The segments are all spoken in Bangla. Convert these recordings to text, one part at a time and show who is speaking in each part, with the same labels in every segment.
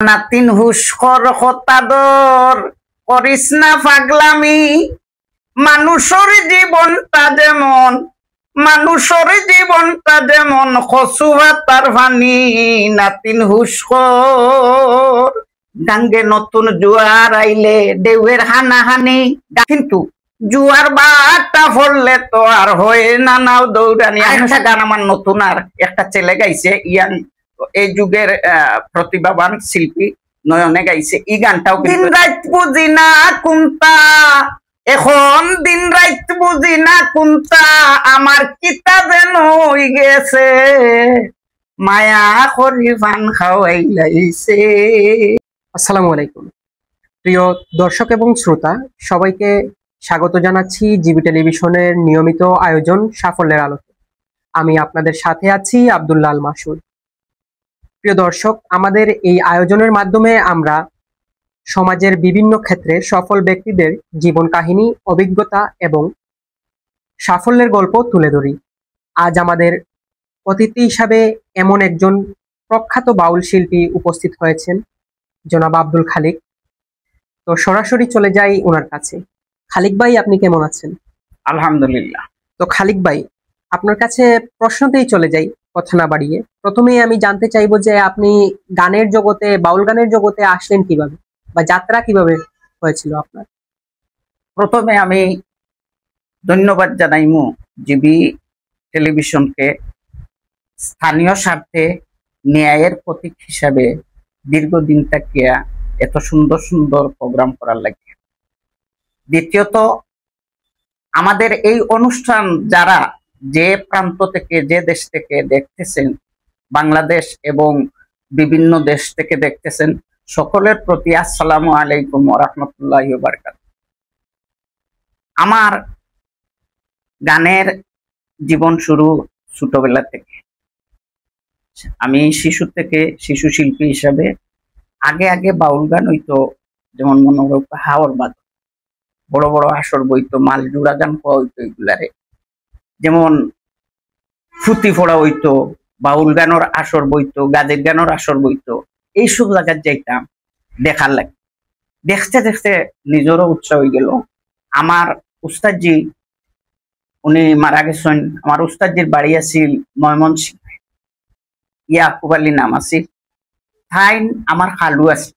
Speaker 1: নাতিন হুস্কর হতাদর করিস না পাগলামি। মানুষের জীবনটা যেমন খসুয়া তার ভানি। নাতিন হুস্কর গাঙ্গে নতুন জোয়ার আইলে ঢেউয়ের হানাহানি। কিন্তু জুয়ার বাটা ফললে তো আর হয় না নাও দৌড়ানি। একটা গান আমার নতুন আর একটা ছেলে গাইছে, ইয়াং এই যুগের প্রতিভাবান শিল্পী নয়নে গাইছে। এই গানটাও দিন রাত বুঝি না কোনটা, এখন দিন রাত বুঝি না কোনটা, আমার কিতা যেন হই গেছে, মায়া করি পান খাওয়াই লাইছে।
Speaker 2: আসসালামু আলাইকুম প্রিয় দর্শক এবং শ্রোতা, সবাইকে স্বাগত জানাচ্ছি জিবি টেলিভিশনের নিয়মিত আয়োজন সাফল্যের আলোতে। আমি আপনাদের সাথে আছি আব্দুল্লাহ আল মাসুদ। প্রিয় দর্শক, আমাদের এই আয়োজনের মাধ্যমে আমরা সমাজের বিভিন্ন ক্ষেত্রে সফল ব্যক্তিদের জীবন কাহিনী, অভিজ্ঞতা এবং সাফল্যের গল্প তুলে ধরি। আজ আমাদের অতিথি হিসাবে এমন একজন প্রখ্যাত বাউল শিল্পী উপস্থিত হয়েছেন, জনাব আব্দুল খালিক। তো সরাসরি চলে যাই ওনার কাছে। খালিক ভাই, আপনি কেমন আছেন?
Speaker 1: আলহামদুলিল্লাহ।
Speaker 2: তো খালিক ভাই, আপনার কাছে প্রশ্নতেই চলে যাই কথা না বাড়িয়ে। প্রথমেই আমি জানতে চাইবো যে আপনি গানের জগতে, বাউল গানের জগতে আসলেন কিভাবে, বা যাত্রা কিভাবে হয়েছিল আপনার?
Speaker 1: প্রথমে আমি ধন্যবাদ জানাইমু জিবি টেলিভিশনকে স্থানীয় স্বার্থে ন্যায়ের প্রতীক হিসাবে দীর্ঘদিন তাকিয়া এত সুন্দর সুন্দর প্রোগ্রাম করার লাগে। দ্বিতীয়ত, আমাদের এই অনুষ্ঠান যারা যে প্রান্ত থেকে, যে দেশ থেকে দেখতেছেন, বাংলাদেশ এবং বিভিন্ন দেশ থেকে দেখতেছেন, সকলের প্রতি আসসালামু আলাইকুম ওয়া রাহমাতুল্লাহি ওয়া বারাকাতুহু। আমার গানের জীবন শুরু ছোটবেলা থেকে। আমি শিশু থেকে শিশু শিল্পী হিসাবে আগে বাউল গান হইতো, যেমন মনে করো হাওর বাদ, বড় বড় আসর বইতো, মাল জোড়া গান পাওয়া হইতো এগুলারে, যেমন ফুতি ফোড়া হইতো, বাউল গানের আসর বইতো, গাদের গানের আসর বইতো। এইসব জায়গায় যাইতাম দেখার লাগে। দেখতে দেখতে নিজেরও উৎসাহ হয়ে গেল। আমার উস্তাদজি, উনি মারা গেছেন। আমার উস্তাদজির বাড়ি আছিল ময়মনসিংহ, ইয়াকুব আলী নাম আছিল। তাই আমার খালু আছে,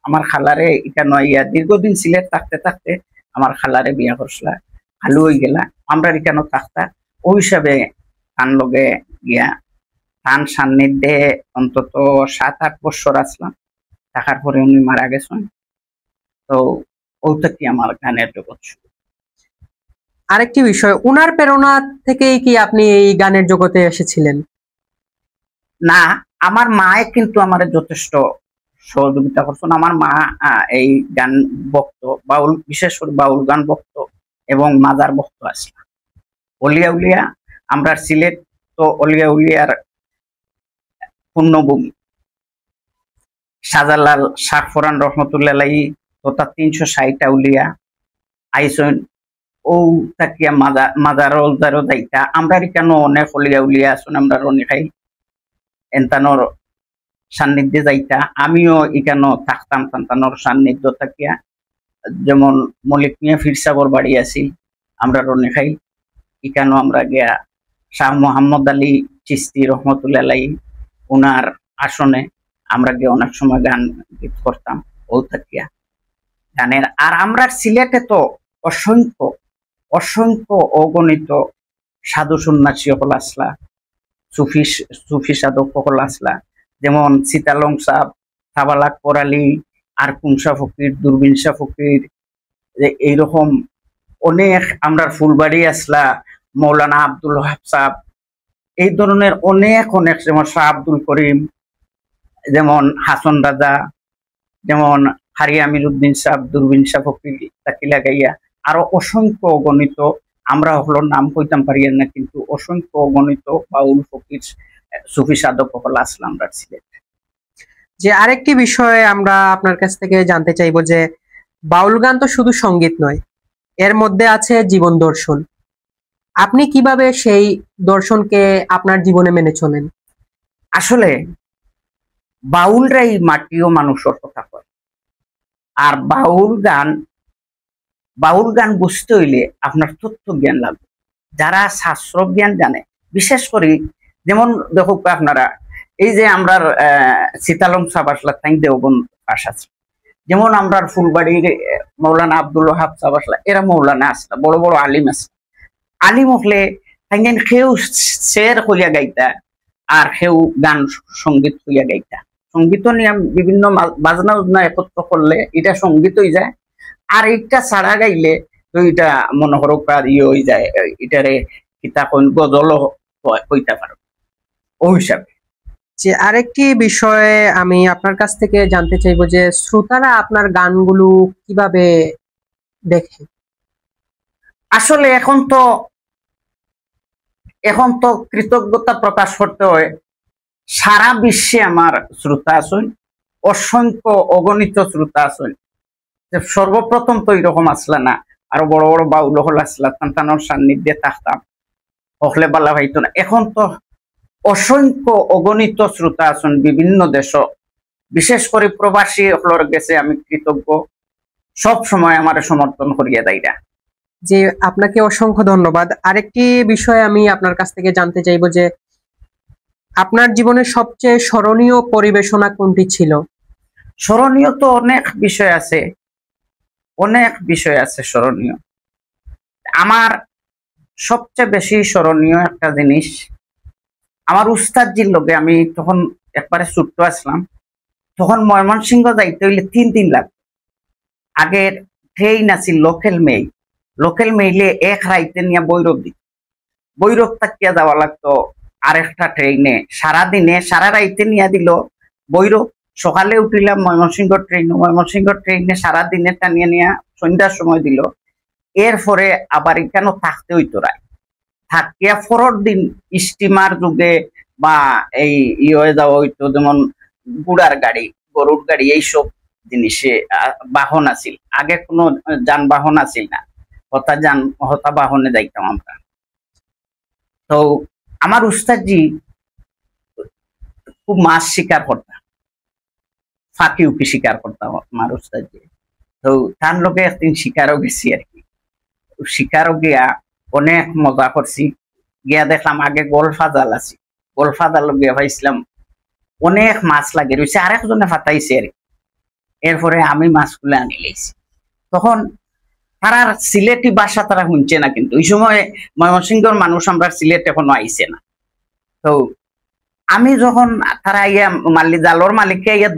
Speaker 1: আমার খালারে এখানে ইয়া দীর্ঘদিন সিলেট থাকতে থাকতে আমার খালারে বিয়া করছিল, খালু হয়ে গেলা। আমরা এখানে থাকতা, ওই হিসাবে তান লগে গিয়া তান সান্নিধ্যে অন্তত 7-8 বছর আসলাম। থাকার পরে উনি মারা গেছেন। তো ওইটা কি আমার গানের জগৎ শুরু।
Speaker 2: আরেকটি বিষয়, উনার প্রেরণা থেকেই কি আপনি এই গানের জগতে এসেছিলেন?
Speaker 1: না, আমার মায়ে কিন্তু আমার যথেষ্ট সহযোগিতা করছেন। আমার মা এই গান ভক্ত, বাউল, বিশেষ করে বাউল গান ভক্ত এবং মাজার ভক্ত আছে। অলিয়া উলিয়া, আমরা সিলেট তো অলিয়া উলিয়ার পূর্ণভূমি। শাহজালাল শাহ ফরান রহমতুল্লাহ তথা 360 উলিয়া আইসন ও তাকিয়া মাজার দায়িত্বা। আমরা কেন অনেক অলিয়া উলিয়া আসুন, আমরা অনেকাই এন্তানোর সান্নিধ্যে যাইতা। আমিও এখানো থাকতাম সন্তানোর সান্নিধ্য থাকিয়া। যেমন মলিক মিয়া ফির সাবর বাড়ি আছি, আমরা অনেকাই এখানো আমরা গিয়া শাহ মোহাম্মদ আলী চিস্তি রহমতুল্লাহ উনার আসনে আমরা গিয়ে অনেক সময় গান গীত করতাম ও থাকিয়া গানের। আর আমরা সিলেটে তো অসংখ্য অসংখ্য অগণিত সাধু সন্ন্যাসী সকল আসলা, সুফি সাধক সকল আসলা, যেমন সীতালং সাহ, সাবালাক পরালি, আর কুমসা ফকির, দূরবীন শাহ ফকির, এইরকম অনেক। আমরা ফুলবাড়ি আসলা, মৌলানা আব্দুল ওয়াহাব সাহ, এই ধরনের অনেক অনেক, যেমন শাহ আব্দুল করিম, যেমন হাসন রাজা, যেমন হারি আমির উদ্দিন সাহ, দূরবীন শাহ ফকির, তাকি লাগাইয়া আরো অসংখ্য অগণিত, আমরা হলো নাম কইতাম পারি না, কিন্তু অসংখ্য অগণিত বাউল ফকির সুফি সাধক সকল আসলাম আমরা সিলেট।
Speaker 2: যে আরেকটি বিষয় আমরা আপনার কাছ থেকে জানতে চাইবো যে বাউল গান তো শুধু সঙ্গীত নয়, এর মধ্যে আছে জীবন দর্শন। আপনি কিভাবে সেই দর্শনকে আপনার জীবনে মেনে চলেন?
Speaker 1: আসলে বাউলরাই মাটিও মানুষের কথা কয়। আর বাউল গান বুঝতে হইলে আপনার তথ্য জ্ঞান লাগবে। যারা শাস্ত্র জ্ঞান জানে, বিশেষ করে যেমন দেখো আপনারা এই যে আমরা সীতালম সাবাসলা তাই দেওবন ভাষা আছে, যেমন আমরা ফুলবাড়ির মৌলানা আব্দুল ওয়াহাব সাবাসলা, এরা মৌলানা আসলা, বড় বড় আলিম আছে। আলিম হলে তাইন সেও শের হইয়া গাইতা আর সেও গান সঙ্গীত হইয়া গাইতা। সঙ্গীত নিয়ে বিভিন্ন বাজনা উজনা একত্র করলে এটা সঙ্গীত হয়ে যায়। আর এইটা ছাড়া গাইলে তো এটা মনে করো ইয়ে হয়ে যায়, এটারে কিতা গজল হইতে পারো ওই হিসাবে।
Speaker 2: যে আরেকটি বিষয়ে আমি আপনার কাছ থেকে জানতে চাইবো যে শ্রোতারা আপনার গানগুলো কিভাবে দেখে?
Speaker 1: আসলে এখন তো কৃতজ্ঞতা প্রকাশ করতে হয়, সারা বিশ্বে আমার শ্রোতা আছেন, অসংখ্য অগণিত শ্রোতা আছেন। সর্বপ্রথম তো এরকম আসলা না, আরো বড় বড় বাউল হল আসলা, তানতানোর সান্নিধ্যে থাকতাম, হকলে বালা ভাইতো না। এখন তো অসংখ্য অগণিত শ্রোতা আছেন বিভিন্ন দেশ, বিশেষ করে প্রবাসী হলর গেছে আমি কৃতজ্ঞ, সব সময় আমার সমর্থন করিয়া দেয়রা।
Speaker 2: যে আপনাকে অসংখ্য ধন্যবাদ। আরেকটি বিষয় আমি আপনার কাছ থেকে জানতে চাইবো যে আপনার জীবনের সবচেয়ে স্মরণীয় পরিবেশনা কোনটি ছিল?
Speaker 1: স্মরণীয় তো অনেক বিষয় আছে, অনেক বিষয় আছে স্মরণীয়। আমার সবচেয়ে বেশি স্মরণীয় একটা জিনিস, আমার উস্তাদজির লোকে আমি তখন একবারে ছোট্ট আসলাম, তখন ময়মনসিংহ যাইতে হইলে 3 দিন লাগতো। আগের ট্রেন আছিল লোকাল মেইলে এক রাইতে নিয়ে বৈরব তাকিয়া যাওয়া লাগতো আরেকটা ট্রেনে, সারা রাইতে নিয়ে দিল বৈরব। সকালে উঠিলাম ময়মনসিংহ ট্রেনে সারা দিনে টানিয়ে নিয়ে সন্ধ্যার সময় দিল। এরপরে আবার এখানে থাকতে হইতো রায়, থাকিয়া পরের দিন স্টিমার যুগে বা এই ইয়ে যাওয়া হইতো, যেমন গরুর গাড়ি এইসব জিনিসে বাহন আছিল। আগে কোনো যানবাহন আছিল না, হতা বাহনে যাইতাম আমরা। তো আমার উস্তাদজি খুব মাছ শিকার করতাম, ফাঁকি উকি শিকার করতাম আমার উস্তাদজি। তো তার লোকে একদিন শিকারও গেছি আর কি। শিকারও গিয়া অনেক মজা করছি, গিয়া দেখলাম আগে গোলফা জাল আছে, গোলফা জাল গিয়া পাইছিলাম অনেক মাছ লাগে রয়েছে, আরেকজনে ফাটাইছে আর কি। এরপরে আমি মাছগুলো আনি লেছি। তখন তারা সিলেটি ভাষা তারা শুনছে না, কিন্তু ওই সময় ময়মনসিংহের মানুষ আমরা সিলেট এখনো আইছে না। তো আমি যখন তারা ইয়া জালর মালিককে ইয়া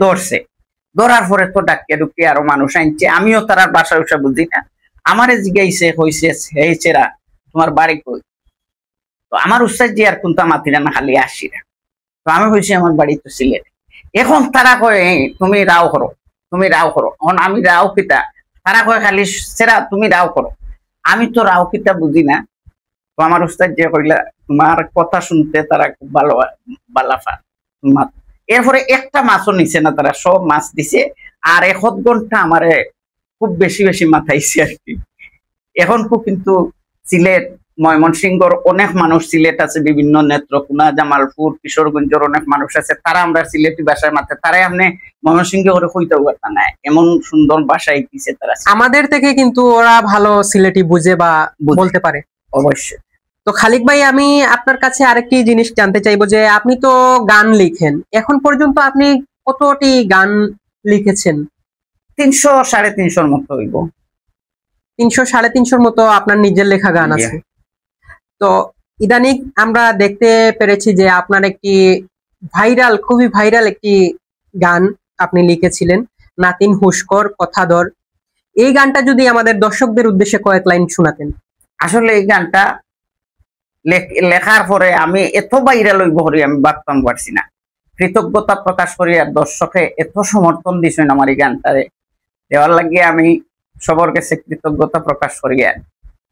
Speaker 1: ধরার পরে তো ডাকিয়া ডুকিয়ে আরো মানুষ আনছে, আমিও তারা বাসা উসা বুঝি না। আমারে জিজ্ঞাইছে হয়েছেরা তোমার বাড়ি কই? তো আমার উস্তাদজি আর কোনটা মাতিরা না, খালি আসিরা। তো আমি হয়েছি আমার বাড়ি তো সিলেট। এখন তারা কয় তুমি রাও করো। এখন আমি রাও কিতা, তারা কয় খালি সেরা তুমি রাও করো। আমি তো রাও কিতা বুঝি না। তো আমার উস্তাদ যে কইলা তোমার কথা শুনতে তারা খুব ভালো বালাফা। এরপরে একটা মাছও নিছে না, তারা সব মাছ দিছে। আর 1 ঘন্টা আমারে খুব বেশি বেশি মাথাইছে আর কি। এখন খুব কিন্তু সিলেট ময়মনসিংহর অনেক মানুষ সিলেট আছে, বিভিন্ন নেত্রকোনা, জামালপুর, কিশোরগঞ্জের অনেক মানুষ আছে, তারা আমরা সিলেটি ভাষায় মাথে, তারাই আপনি ময়মনসিংহ করে কইতেও পারতা না, এমন সুন্দর ভাষায় দিছে তারা।
Speaker 2: আমাদের থেকে কিন্তু ওরা ভালো সিলেটি বুঝে বা বলতে পারে।
Speaker 1: অবশ্যই।
Speaker 2: তো খালিক ভাই, আমি আপনার কাছে আরেকটি জিনিস জানতে চাইবো যে আপনি তো গান লিখেন, এখন পর্যন্ত আপনি কতটি গান লিখেছেন?
Speaker 1: 300-350 মতো হইব।
Speaker 2: 300-350 মতো আপনার নিজের লেখা গান আছে। তো ইদানিং আমরা দেখতে পেরেছি যে আপনার একটি খুবই ভাইরাল একটি গান আপনি লিখেছিলেন, নাতিন হুস্কর কথাধর। এই গানটা যদি আমাদের দর্শকদের উদ্দেশ্যে কয়েক লাইন শোনাতেন।
Speaker 1: আসলে এই গানটা লেখার পরে আমি এত বাইরে লইব করি আমি ভাবতাম পারছি না। কৃতজ্ঞতা প্রকাশ করি আর দর্শকে এত সমর্থন দিছেন আমার এই গানটারে, দেওয়ার লাগিয়ে আমি সবার কাছে কৃতজ্ঞতা প্রকাশ করি।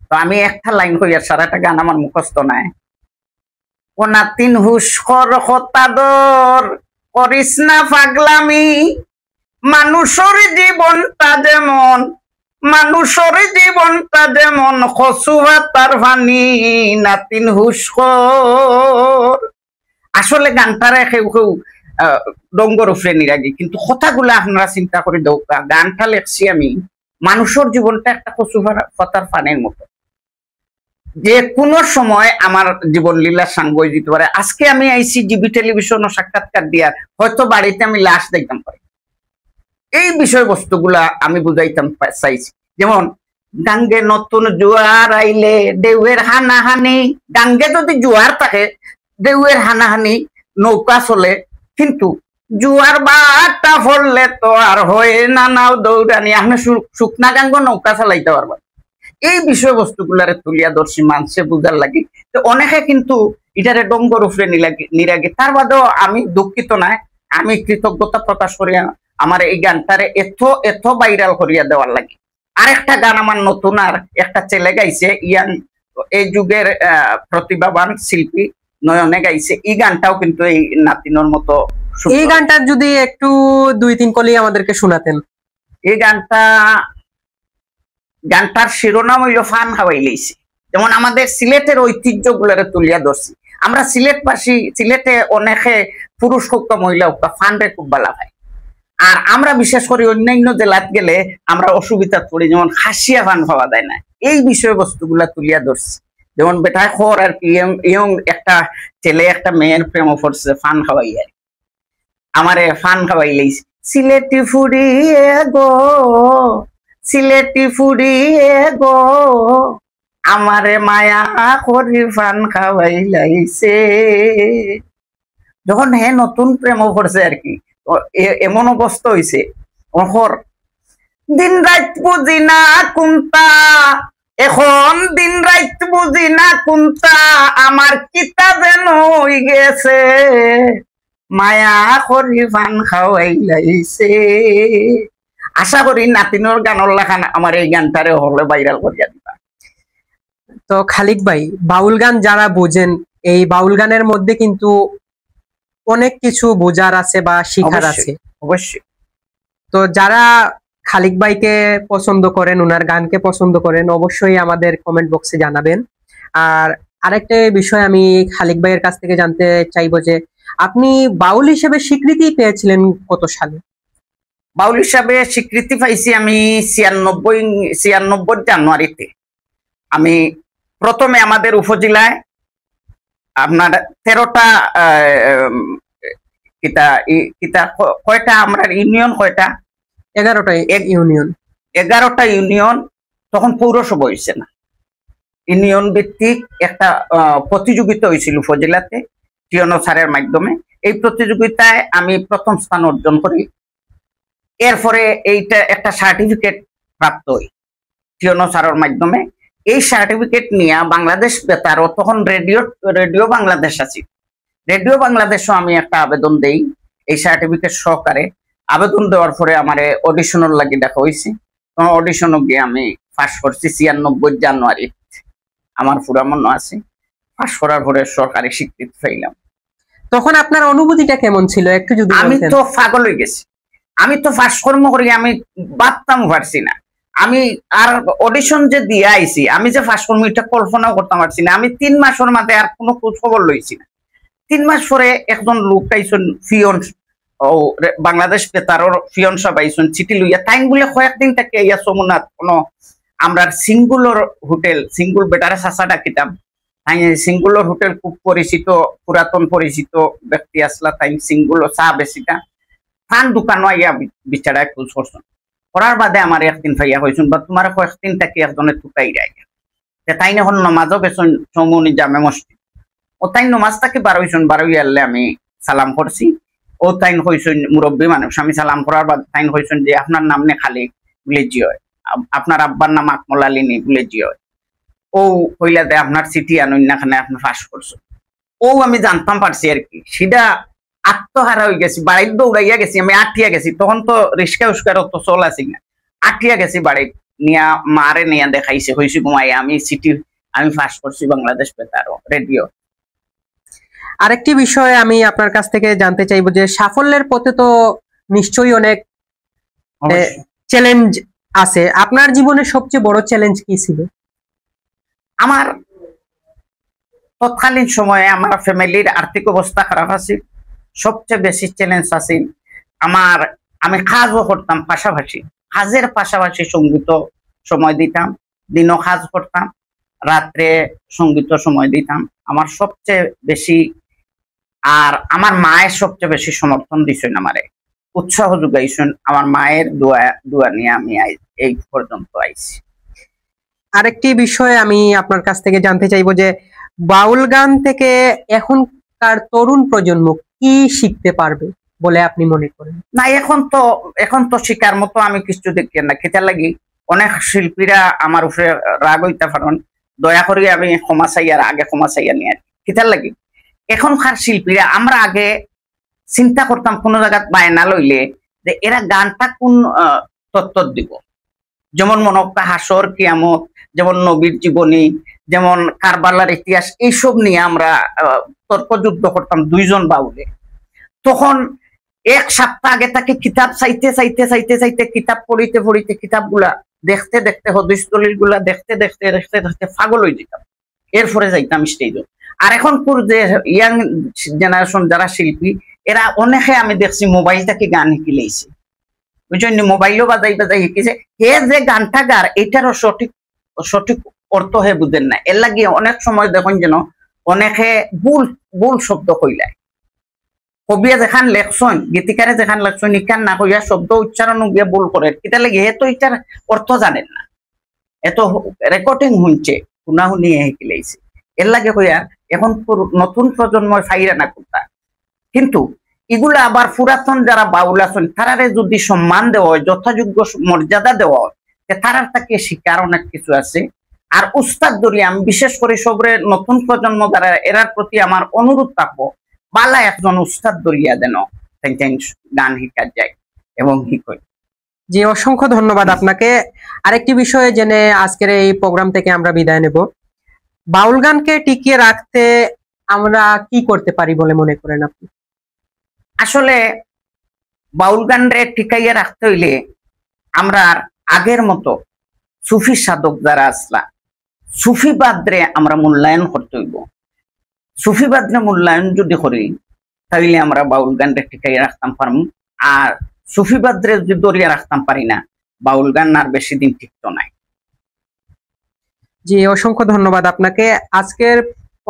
Speaker 1: তো আমি একটা লাইন করি আর সারাটা গান আমার মুখস্থ নাই। ও নাতিন হুস্কর কথাধর করিস না পাগলামি, মানুষের জীবনটা যেমন খসুয়া তার ভানি, নাতিন হুস্কর। আসলে গানটারে কেউ ডঙ্গর উপরে নিরাগি, কিন্তু কথাগুলো আপনারা চিন্তা করে দেও। গানটা লেখছি আমি, মানুষের জীবনটা একটা কচু পাতার পানির মতো, যে কোনো সময় আমার জীবন লীলা সাঙ্গ হয়ে দিতে পারে। আজকে আমি আইসি জিবি টেলিভিশন ও সাক্ষাৎকার দিয়ার, হয়তো বাড়িতে আমি লাশ দেখতাম পারি। এই বিষয়বস্তুগুলা আমি বুঝাইতাম চাইছি। যেমন গাঙ্গে নতুন জোয়ার আইলে ঢেউয়ের হানাহানি, গাঙ্গে যদি জোয়ার থাকে ঢেউয়ের হানাহানি নৌকা চলে, কিন্তু জোয়ার বাটা ফললে তো আর হয় না নাও দৌড়ানি, আপনি শুকনা গাঙ্গ নৌকা চালাইতে পারবেন। এই বিষয়বস্তুগুলারে তুলিয়া ধরছি মানুষে বুঝার লাগে। তো অনেকে কিন্তু এটারে ডঙ্গর উপরে নিরাগে। তার বাদেও আমি দুঃখিত নাই, আমি কৃতজ্ঞতা প্রকাশ করিয়া আমার এই গানটারে এত ভাইরাল করিয়া দেওয়ার লাগে। আরেকটা গান আমার নতুন আর একটা ছেলে গাইছে, ইয়াং এই যুগের প্রতিভাবান শিল্পী নয়নে গাইছে। এই গানটাও কিন্তু এই নাতিনোর মতো।
Speaker 2: এই গানটার যদি একটু 2-3 কলি আমাদেরকে শোনাতেন।
Speaker 1: এই গানটার শিরোনাম হইল ফান খাওয়াই লইছে। যেমন আমাদের সিলেটের ঐতিহ্য গুলারে তুলিয়া ধরছি। আমরা সিলেটবাসী, সিলেটে অনেকে পুরুষ হোক বা মহিলা হোক ফানরে খুব ভালো পায়। আর আমরা বিশেষ করে অন্যান্য জেলাত গেলে আমরা অসুবিধা পড়ি, যেমন খাসিয়া ফান পাওয়া যায় না। এই বিষয়বস্তুগুলা তুলিয়া ধরছি। যেমন বেটা খর আর কি, ইয়ং একটা ছেলে একটা মেয়ের প্রেম পড়ছে ফান খাওয়াই, আর আমারে ফান খাওয়াই লইছে। সিলেটি ফুড়িয়ে গো, সিলেটি ফুড়িয়ে গো, আমারে মায়া করি ফান খাওয়াই লাইছে। যখন হে নতুন প্রেম পড়ছে আর কি, এমন অবস্থা হয়েছে, দিন রাত বুঝি না কোনটা, এখন দিন রাত বুঝি না কোনটা, আমার কিতা যেন হয়ে গেছে, মায়া করি ফান খাওয়াই লাইছে। আশা করি নাতিনোর গানের লেখান আমার এই গানটারে হলে ভাইরাল করিয়া দিবা।
Speaker 2: তো খালিক ভাই, বাউল গান যারা বোঝেন, এই বাউল গানের মধ্যে কিন্তু অনেক কিছু বোঝার আছে বা শিখার আছে।
Speaker 1: অবশ্যই।
Speaker 2: তো যারা খালিক ভাইকে পছন্দ করেন, ওনার গানকে পছন্দ করেন, অবশ্যই আমাদের কমেন্ট বক্সে জানাবেন। আর আরেকটা বিষয় আমি খালিক ভাইয়ের কাছ থেকে জানতে চাইবো যে আপনি বাউল হিসেবে স্বীকৃতি পেয়েছিলেন কত সালে?
Speaker 1: বাউল হিসাবে স্বীকৃতি পাইছি আমি 96 জানুয়ারিতে। আমি প্রথমে আমাদের উপজেলায় আপনার 13টা কয়টা আমরা ইউনিয়ন, কয়টা
Speaker 2: 11টা ইউনিয়ন,
Speaker 1: 11টা ইউনিয়ন, তখন পৌরসভা হয়েছে না, ইউনিয়ন ভিত্তিক একটা প্রতিযোগিতা হয়েছিল উপজেলাতে টিয়নো স্যারের মাধ্যমে। এই প্রতিযোগিতায় আমি প্রথম স্থান অর্জন করি। এরপরে এইটা একটা সার্টিফিকেট প্রাপ্ত হই টিয়নো স্যারের মাধ্যমে। এই সার্টিফিকেট নিয়ে বাংলাদেশ বেতারও, তখন রেডিও বাংলাদেশ আছে, রেডিও বাংলাদেশও আমি একটা আবেদন দেই এই সার্টিফিকেট সহকারে। আবেদন দেওয়ার পরে আমার অডিশনের লাগি দেখা হয়েছে। তখন অডিশনও গিয়ে আমি পাস করছি 96 জানুয়ারি, আমার পুরা মনে আছে। পাস করার পরে সরকারি স্বীকৃতি পাইলাম।
Speaker 2: তখন আপনার অনুভূতিটা কেমন ছিল একটু যদি বলতেন?
Speaker 1: আমি তো পাগল হয়ে গেছি। আমি তো ফার্স্ট কর্ম করি, আমি ভাবতাম পারছি না। আমি আর অডিশন যে দিয়ে আইছি, আমি যে ফার্স্ট কর্ম এটা কল্পনাও করতে পারছি না। আমি 3 মাসের মাঝে আর কোনো খোঁজ খবর লইছি না। 3 মাস পরে একজন লোক আইসন, ফিয়ন, ও বাংলাদেশ বেতারর ফিয়ন সাহেব আইসন, চিঠি লইয়া তাইন বলে কয়েকদিন থেকে ইয়া সমুনাথ কোনো আমরা সিঙ্গুলর হোটেল, সিঙ্গুল বেটারে চাষাটা কিতাম, তাই সিঙ্গুলর হোটেল খুব পরিচিত, পুরাতন পরিচিত ব্যক্তি আসলা, তাই সিঙ্গুলর চা বেশিটা ফান দোকানো আইয়া বিচারায় খোঁজ করছেন। করার বাদে আমার একদিন ভাইয়া হয়েছেন বা তোমার কয়েকদিন থেকে একজনে টুকাই রায়, তাই এখন নমাজও গেছেন চৌমনি জামে মসজিদ। ও তাই নমাজ তাকে বারোইছেন, বারোই আনলে আমি সালাম করছি। ও তাইন হয়েছেন মুরব্বী মানুষ। আমি সালাম করার বাদ তাইন হয়েছেন যে আপনার নাম নে খালি বলে জি হয়, আপনার আব্বার নাম আকমল আলী নি বলে জি হয়। ও হইলা দে আপনার চিঠি আনখানে আপনি ফাঁস করছেন। ও আমি জানতাম পারছি আর কি, সেটা আত্মহারা হয়ে গেছি, বাড়ির দৌড়াইয়া গেছি, আমি আটিয়া গেছি। তখন তো রিস্কা উস্কার তো চল আসি না, আটিয়া গেছি বাড়ির নিয়া, মারে নিয়া দেখাইছে, হয়েছি ঘুমাই আমি চিঠি আমি ফাঁস করছি বাংলাদেশ বেতার রেডিও।
Speaker 2: আরেকটি বিষয় আমি আপনার কাছ থেকে জানতে চাইবো যে সাফল্যের পথে তো নিশ্চয়ই অনেক চ্যালেঞ্জ আছে। আপনার জীবনের সবচেয়ে বড় চ্যালেঞ্জ কি ছিল?
Speaker 1: আমার তৎকালীন সময়ে আমার ফ্যামিলির আর্থিক অবস্থা খারাপ আছে, সবচেয়ে বেশি চ্যালেঞ্জ আছে আমার। আমি কাজও করতাম পাশাপাশি, কাজের পাশাপাশি সঙ্গীত সময় দিতাম, দিনও কাজ করতাম, রাত্রে সঙ্গীত সময় দিতাম। আমার সবচেয়ে বেশি আর আমার মায়ের সবচেয়ে বেশি সমর্থন দিছেন, আমারে উৎসাহ যোগাইছেন। আমার মায়ের দোয়া নিয়ে আমি এই পর্যন্ত আইছি।
Speaker 2: আরেকটি বিষয় আমি আপনার কাছ থেকে জানতে চাইবো যে বাউল গান থেকে এখনকার তরুণ প্রজন্ম কি শিখতে পারবে বলে আপনি মনে করেন?
Speaker 1: না, এখন তো শিকার মতো আমি কিছু দেখি না। খেতে লাগি অনেক শিল্পীরা আমার উপরে রাগ হইতে পারেন, দয়া করে আমি ক্ষমা চাই, আর আগে ক্ষমা চাইয়া নিয়ে খেতে লাগি। এখনকার শিল্পীরা, আমরা আগে চিন্তা করতাম কোনো জায়গায় বায়না লইলে যে এরা গানটা কোন তত্ত্ব দিব, যেমন মনক্কা হাসর কিয়ামত, যেমন নবীর জীবনী, যেমন কারবালার ইতিহাস, এইসব নিয়ে আমরা তর্কযুদ্ধ করতাম দুইজন বাউলে। তখন এক সপ্তাহ আগে তাকে কিতাব চাইতে চাইতে চাইতে চাইতে কিতাব পড়িতে পড়িতে কিতাবগুলা দেখতে দেখতে হদিস দলিল গুলা দেখতে দেখতে দেখতে দেখতে পাগল হয়ে যেতাম, এরপরে যাইতাম স্টেজে। আর এখন যে ইয়াং জেনারেশন যারা শিল্পী, এরা অনেকে আমি দেখছি মোবাইল থেকে গান শিখিলেছে, বুঝছেন, মোবাইলও বাজাই বাজাই শিখেছে। হে যে গানটা গার এটারও সঠিক সঠিক অর্থ হে বুঝেন না। এর লাগিয়ে অনেক সময় দেখুন যেন অনেকে ভুল শব্দ কইলায়। কবিয়া যেখান লেখছন, গীতিকারে যেখান লেখছন, ইখান না কইয়া শব্দ উচ্চারণ গিয়া ভুল করে, এটা লাগে হে তো এটার অর্থ জানেন না, এত রেকর্ডিং শুনছে, শুনা শুনিয়ে শিখিলাইছে। এর লাগে কইয়া এখন নতুন প্রজন্ময় ফাইরা না করতা। কিন্তু এগুলা আবার পুরাতন যারা বাউল আছেন তারারে যদি সম্মান দেওয়া হয়, যথাযোগ্য মর্যাদা দেওয়া হয়, তারার তাকে শিকার অনেক কিছু আছে। আর উস্তাদ দরি আমি বিশেষ করে সবরে নতুন প্রজন্ম যারা, এরার প্রতি আমার অনুরোধ থাকবো, বালা একজন উস্তাদ দরিয়া যেন গান শিখা যায় এবং শিখয়।
Speaker 2: জি, অসংখ্য ধন্যবাদ আপনাকে। আরেকটি বিষয়ে জেনে আজকের এই প্রোগ্রাম থেকে আমরা বিদায় নেব। বাউল গানকে টিকিয়ে রাখতে আমরা কি করতে পারি বলে মনে করেন আপনি?
Speaker 1: আসলে বাউল গানরে টিকাইয়া রাখতে হইলে আমরা আগের মতো সুফি সাধক যারা আসলা, সুফিবাদরে আমরা মূল্যায়ন করতে হইব। সুফিবাদরে মূল্যায়ন যদি করি তাহলে আমরা বাউল গানরে টিকাইয়া রাখতাম পারবো। আর সুফিবাদরে যদি দরিয়া রাখতাম পারি না, বাউল গান আর বেশি দিন টিকতো নাই।
Speaker 2: জি, অসংখ্য ধন্যবাদ আপনাকে। আজকের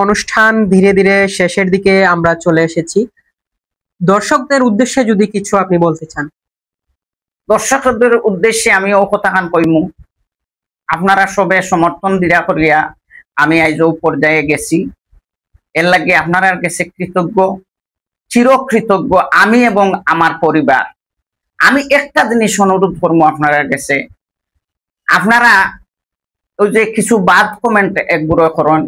Speaker 2: অনুষ্ঠান ধীরে ধীরে শেষের দিকে আমরা চলে এসেছি। দর্শকদের উদ্দেশ্যে যদি কিছু আপনি বলতে চান।
Speaker 1: দর্শকদের উদ্দেশ্যে আমি ও কথাখান কইমু, আপনারা সবে সমর্থন দিরা করিয়া আমি আজ পর্যায়ে গেছি। এর লাগে আপনারা কাছে কৃতজ্ঞ, চিরকৃতজ্ঞ আমি এবং আমার পরিবার। আমি একটা জিনিস অনুরোধ করবো আপনারা কাছে, আপনারা ওই যে কিছু বাদ কমেন্ট একগুলো করেন,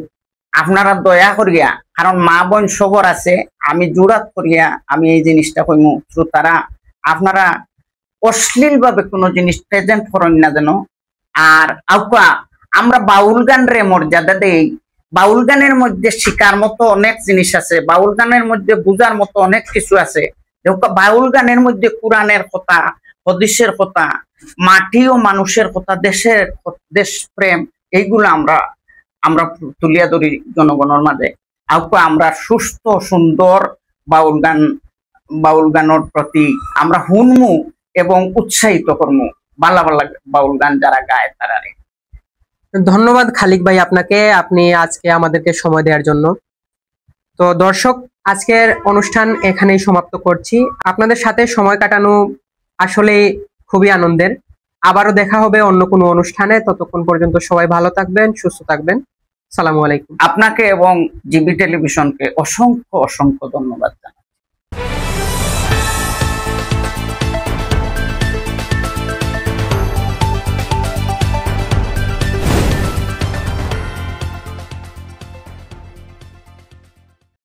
Speaker 1: আপনারা দয়া করিয়া, কারণ মা বোন সবর আছে, আমি জোরাত করিয়া আমি এই জিনিসটা কইমু, শ্রোতারা আপনারা অশ্লীল ভাবে কোনো জিনিস প্রেজেন্ট করেন না যেন। আর আমরা বাউল গান রে মর্যাদা দেই। বাউল গানের মধ্যে শিকার মতো অনেক জিনিস আছে, বাউল গানের মধ্যে বুঝার মতো অনেক কিছু আছে। বাউল গানের মধ্যে কোরআনের কথা, হদিসের কথা, মাটি ও মানুষের কথা, দেশ প্রেম, এইগুলো আমরা তুলিয়া ধরি জনগণের মাঝে। আমরা সুস্থ সুন্দর বাউল গানের প্রতি আমরা শুনমু এবং উৎসাহিত করমু, বালা বালা বাউল গান যারা গায় তারা।
Speaker 2: ধন্যবাদ খালিক ভাই আপনাকে, আপনি আজকে আমাদেরকে সময় দেওয়ার জন্য। তো দর্শক, আজকের অনুষ্ঠান এখানেই সমাপ্ত করছি। আপনাদের সাথে সময় কাটানো আসলে খুবই আনন্দের। আবারও দেখা হবে অন্য কোনো অনুষ্ঠানে। ততক্ষণ পর্যন্ত সবাই ভালো থাকবেন, সুস্থ থাকবেন। আসসালামু আলাইকুম।
Speaker 1: আপনাকে এবং জিবি টেলিভিশনকে অসংখ্য অসংখ্য ধন্যবাদ জানাই।